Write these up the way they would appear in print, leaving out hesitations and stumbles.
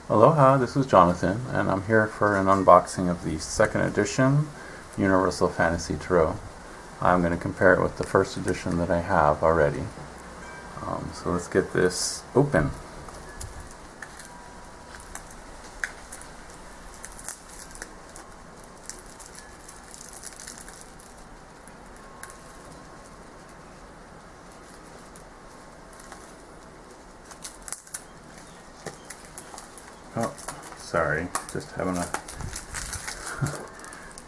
Aloha, this is Jonathan, and I'm here for an unboxing of the second edition Universal Fantasy Tarot. I'm going to compare it with the first edition that I have already. So let's get this open. Oh, sorry, just having a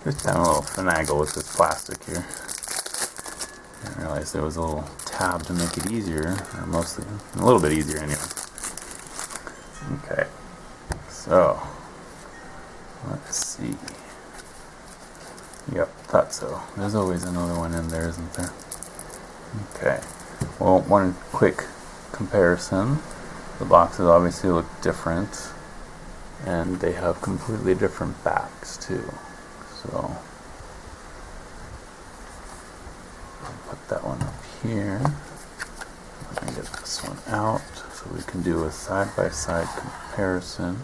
little finagle with this plastic here. I didn't realize there was a little tab to make it easier, or mostly a little bit easier anyway. Okay, so let's see. Yep, thought so. There's always another one in there, isn't there? Okay, well, one quick comparison. The boxes obviously look different, and they have completely different backs too. So I'll put that one up here. Let me get this one out so we can do a side-by-side comparison.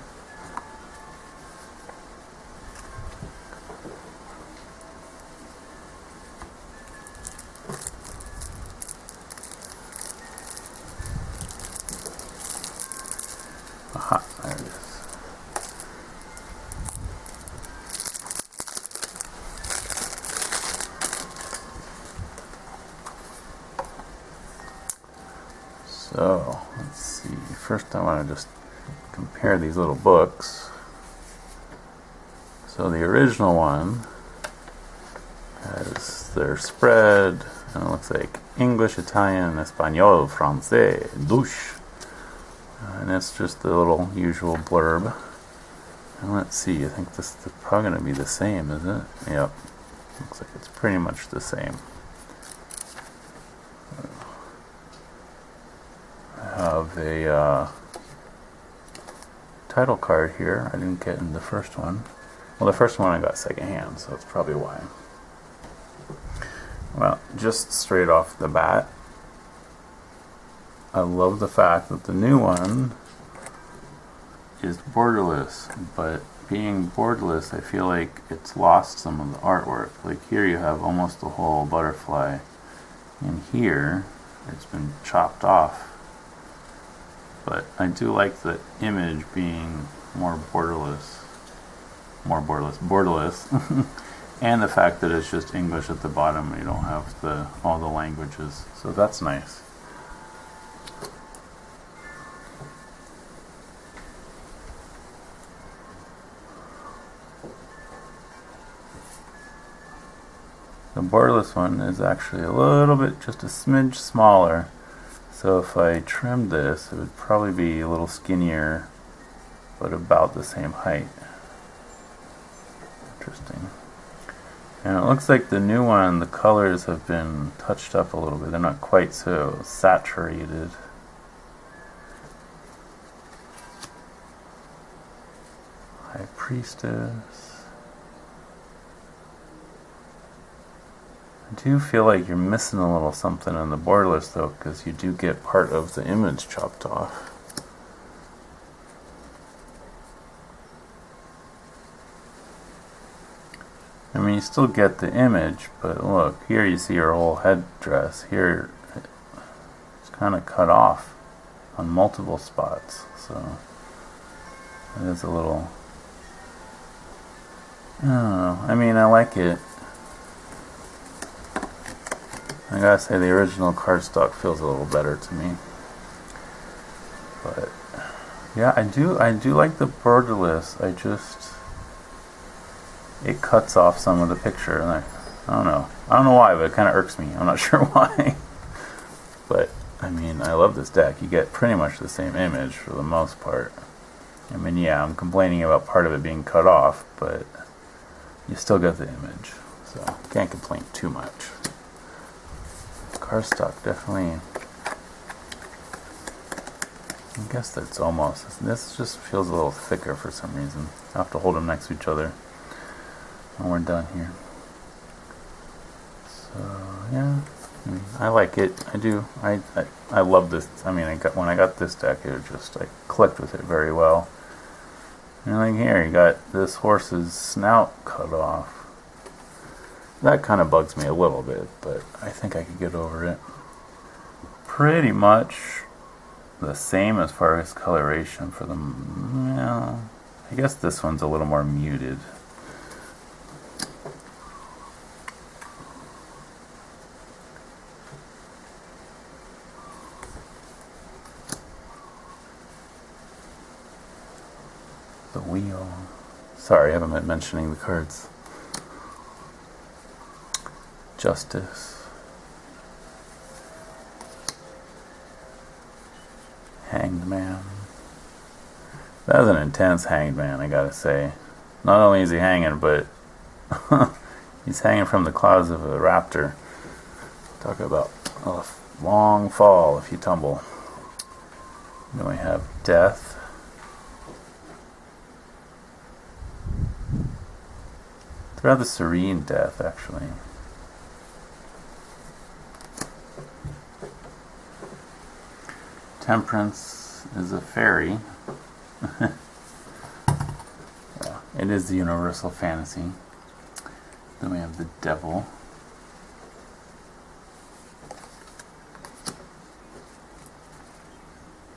Aha, there it is. So, let's see. First I want to just compare these little books. So the original one has their spread, and it looks like English, Italian, Espanol, Francais, douche. And it's just the little usual blurb. And let's see, I think this is probably going to be the same, is it? Yep. Looks like it's pretty much the same. I have a title card here I didn't get in the first one. Well, the first one I got secondhand, so that's probably why. Well, just straight off the bat, I love the fact that the new one is borderless, but being borderless, I feel like it's lost some of the artwork. Like here you have almost the whole butterfly, and here it's been chopped off. But I do like the image being more borderless, and the fact that it's just English at the bottom. You don't have all the languages, so that's nice. The borderless one is actually a little bit, just a smidge smaller. So if I trimmed this, it would probably be a little skinnier, but about the same height. Interesting. And it looks like the new one, the colors have been touched up a little bit. They're not quite so saturated. High Priestess. I do feel like you're missing a little something in the borderless though, because you do get part of the image chopped off. I mean, you still get the image, but look, here you see her whole headdress. Here it's kind of cut off on multiple spots, so it is a little, I don't know. I mean, I like it. I gotta say the original cardstock feels a little better to me. But yeah, I do like the borderless. It cuts off some of the picture, and I don't know why, but it kind of irks me. I'm not sure why. But I mean, I love this deck. You get pretty much the same image for the most part. I mean, yeah, I'm complaining about part of it being cut off, but you still get the image, so can't complain too much. Cardstock definitely. I guess that's almost. This just feels a little thicker for some reason. I have to hold them next to each other when we're done here. So yeah, I like it. I do. I love this. I mean, when I got this deck, I clicked with it very well. And like here, you got this horse's snout cut off. That kind of bugs me a little bit, but I think I could get over it. Pretty much the same as far as coloration for them. Yeah, I guess this one's a little more muted. The wheel. Sorry, I haven't been mentioning the cards. Justice. Hanged Man. That was an intense hanged man, I gotta say. Not only is he hanging, but he's hanging from the claws of a raptor. Talk about a long fall if you tumble. Then we have Death. It's rather serene death, actually. Temperance is a fairy. Yeah, it is the universal fantasy. Then we have the Devil.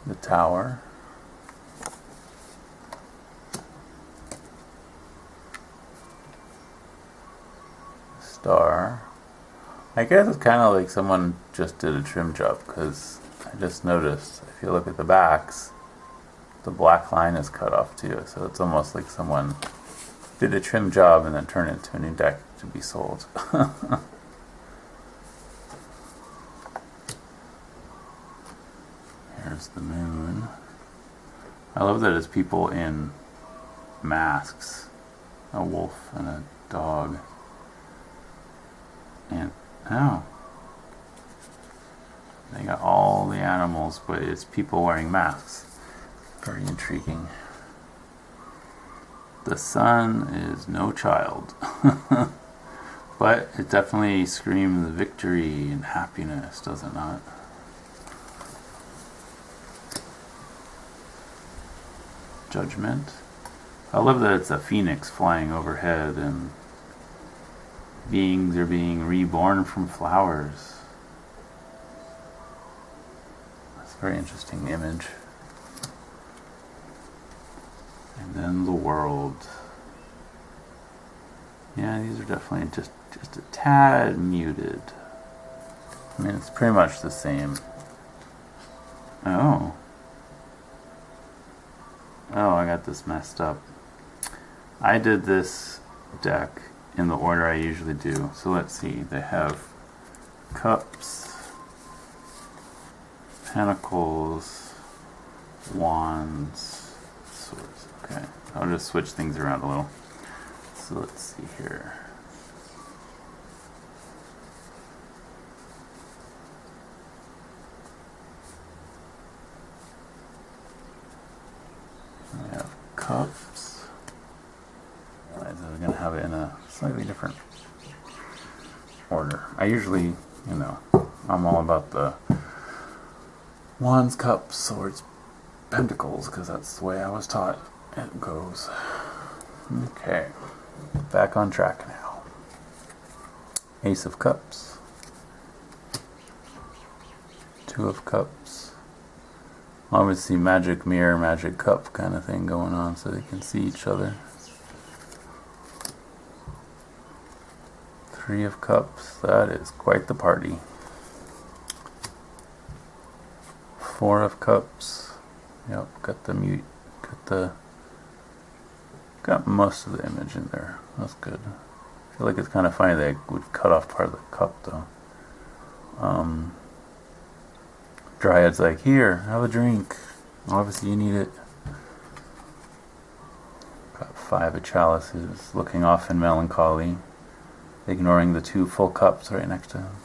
The Tower. Star. I guess it's kind of like someone just did a trim job, because I just noticed, if you look at the backs, the black line is cut off too, so it's almost like someone did a trim job and then turned it into a new deck to be sold. Here's the Moon. I love that it's people in masks, a wolf and a dog. And oh, they got all the animals, but it's people wearing masks. Very intriguing. The Sun is no child, but it definitely screams victory and happiness, does it not? Judgment. I love that it's a phoenix flying overhead and beings are being reborn from flowers. That's a very interesting image. And then the World. Yeah, these are definitely just a tad muted. I mean, it's pretty much the same. Oh, I got this messed up. I did this deck in the order I usually do. So let's see. They have Cups, Pentacles, Wands, Swords. Okay, I'll just switch things around a little. So let's see here. We have Cups. I was going to have it in a slightly different order. I usually, I'm all about the Wands, Cups, Swords, Pentacles, because that's the way I was taught it goes. Okay, back on track now. Ace of Cups, Two of Cups. Obviously magic mirror, magic cup kind of thing going on, so they can see each other. Three of Cups, that is quite the party. Four of Cups, yep, got most of the image in there. That's good. I feel like it's kind of funny they would cut off part of the cup though. Dryad's like, here, have a drink. Obviously you need it. Got Five of Chalices, looking off in melancholy, ignoring the two full cups right next to him.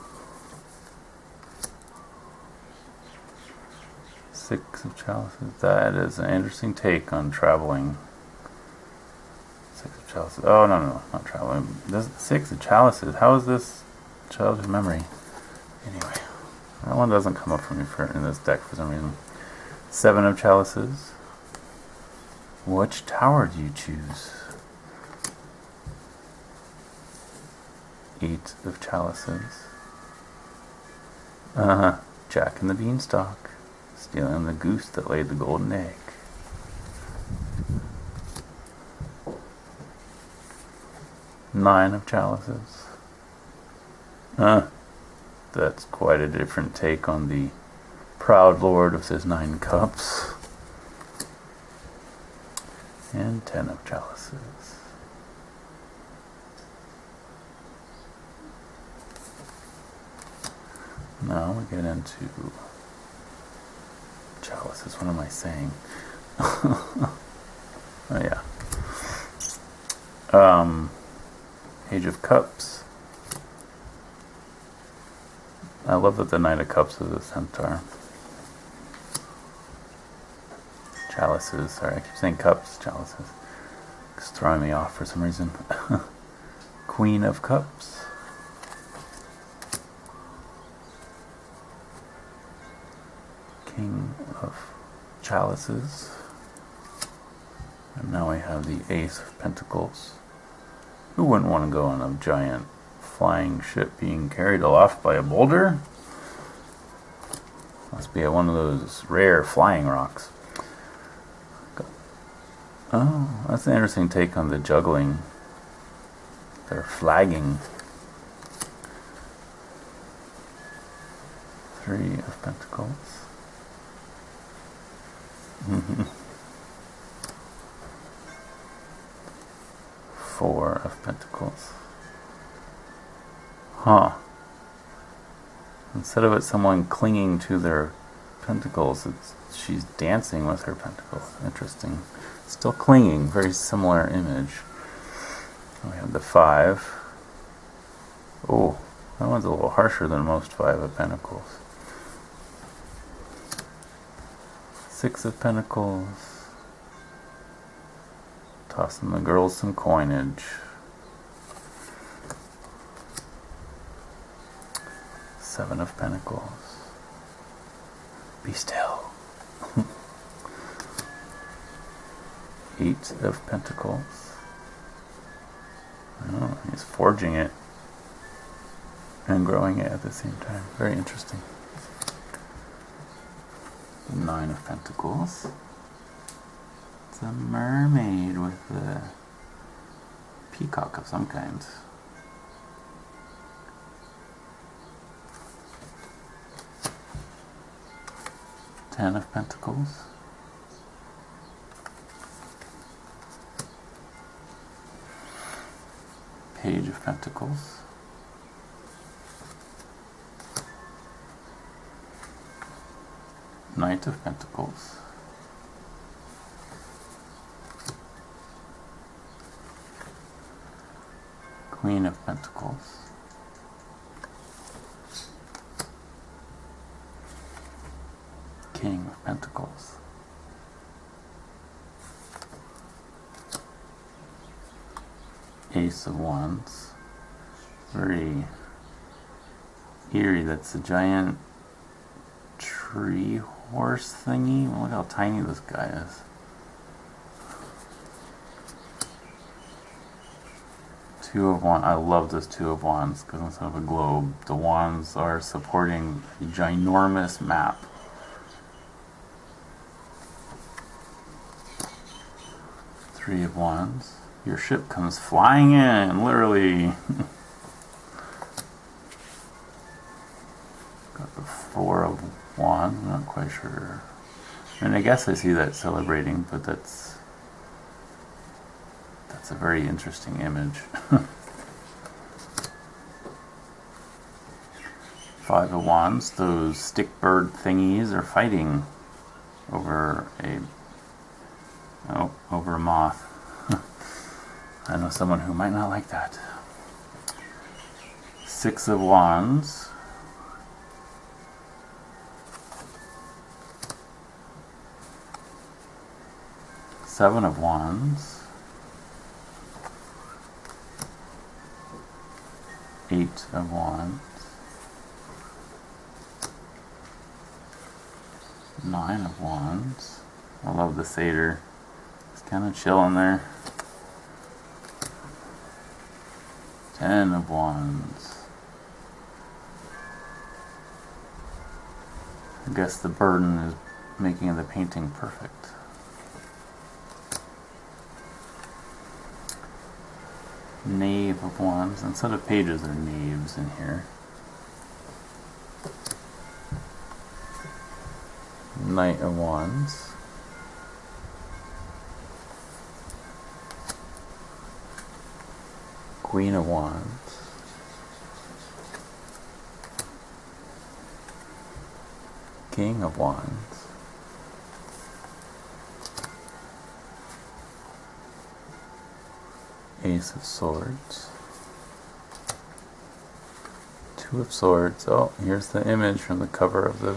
Six of Chalices, that is an interesting take on traveling. Six of Chalices, oh no, not traveling. This Six of Chalices, how is this childhood memory? Anyway, that one doesn't come up for me in this deck for some reason. Seven of Chalices. Which tower do you choose? 8 of chalices. Jack and the Beanstalk, stealing the goose that laid the golden egg. Nine of chalices. That's quite a different take on the proud lord with his 9 cups. And 10 of chalices. Now we get into chalices. What am I saying? Oh yeah. Page of Cups. I love that the Knight of Cups is a centaur. Chalices. Sorry, I keep saying cups. Chalices. It's throwing me off for some reason. Queen of Cups. King of Chalices. And now we have the Ace of Pentacles. Who wouldn't want to go on a giant flying ship being carried aloft by a boulder? Must be one of those rare flying rocks. Oh, that's an interesting take on the juggling. They're flagging. 3 of Pentacles. 4 of Pentacles. Instead of it someone clinging to their pentacles, she's dancing with her pentacles. Interesting. Still clinging, very similar image. We have the 5. Oh, that one's a little harsher than most 5 of Pentacles. 6 of Pentacles. Tossing the girls some coinage. 7 of Pentacles. Be still. 8 of Pentacles. Oh, he's forging it and growing it at the same time. Very interesting. 9 of Pentacles. It's a mermaid with a peacock of some kind. 10 of Pentacles. Page of Pentacles. Knight of Pentacles. Queen of Pentacles. King of Pentacles. Ace of Wands. Very eerie. That's a giant tree horse thingy. Look how tiny this guy is. Two of Wands. I love this Two of Wands because instead of a globe, the wands are supporting a ginormous map. Three of Wands. Your ship comes flying in, literally. Got the Four of Wands. I'm not quite sure. I mean, I guess I see that celebrating, but that's a very interesting image. Five of Wands. Those stick bird thingies are fighting over a moth. I know someone who might not like that. Six of Wands. Seven of Wands. Eight of Wands. Nine of Wands. I love the satyr. This kind of chilling there. 10 of Wands. I guess the burden is making the painting perfect. Knave of Wands. Instead of pages, they're knaves in here. Knight of Wands. Queen of Wands. King of Wands. Ace of Swords. Two of Swords. Oh, here's the image from the cover of the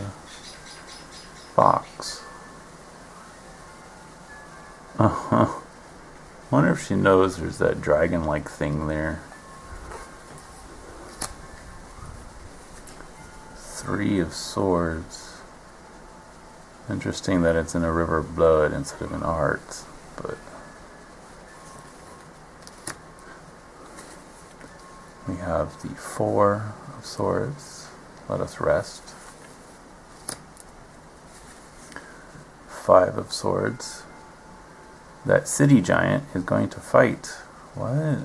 box. Wonder if she knows there's that dragon-like thing there. Three of Swords. Interesting that it's in a river of blood instead of in hearts, but we have the Four of Swords. Let us rest. Five of Swords. That city giant is going to fight. What?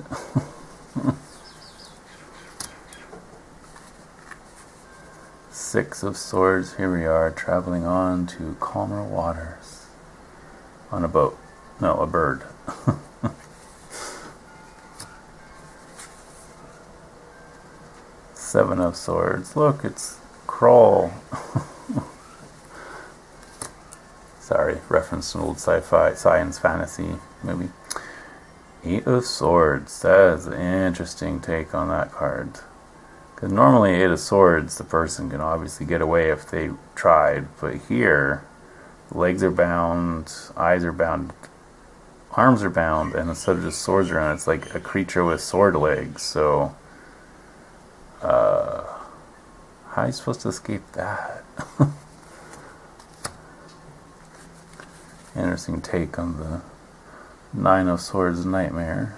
Six of Swords. Here we are, traveling on to calmer waters. On a boat. No, a bird. Seven of Swords. Look, it's Kroll. Sorry, reference to an old sci-fi, science fantasy movie. Eight of Swords. That is an interesting take on that card. Because normally Eight of Swords, the person can obviously get away if they tried. But here, legs are bound, eyes are bound, arms are bound, and instead of just swords around, it's like a creature with sword legs. So, how are you supposed to escape that? Interesting take on the Nine of Swords nightmare.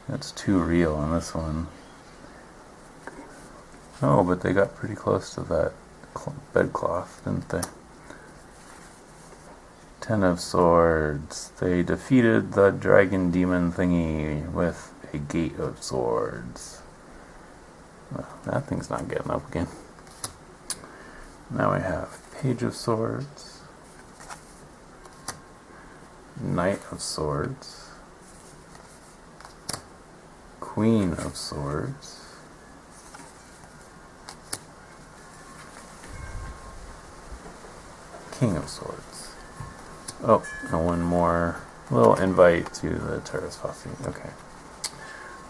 That's too real on this one. Oh, but they got pretty close to that bedcloth, didn't they? Ten of Swords. They defeated the dragon demon thingy with a Gate of Swords. Well, that thing's not getting up again. Now we have Page of Swords. Knight of Swords. Queen of Swords. King of Swords. Oh, and one more little invite to the Terrace Fossey. Okay.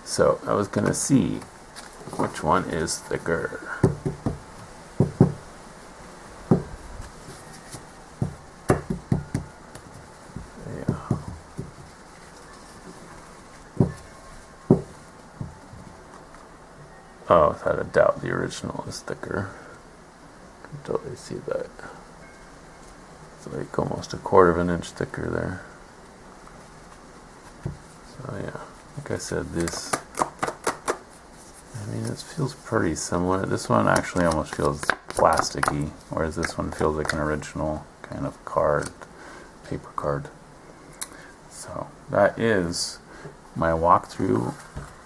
So, I was going to see which one is thicker. Oh, without a doubt, the original is thicker. I can totally see that. It's like almost a quarter of an inch thicker there. So yeah, like I said, this, I mean, this feels pretty similar. This one actually almost feels plasticky, whereas this one feels like an original kind of card, paper card. So that is my walkthrough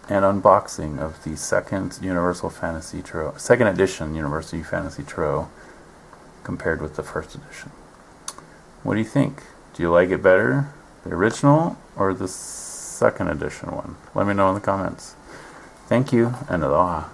and unboxing of the second Universal Fantasy Tarot, second edition Universal Fantasy Tarot, compared with the first edition. What do you think? Do you like it better, the original, or the second edition one? Let me know in the comments. Thank you, and aloha.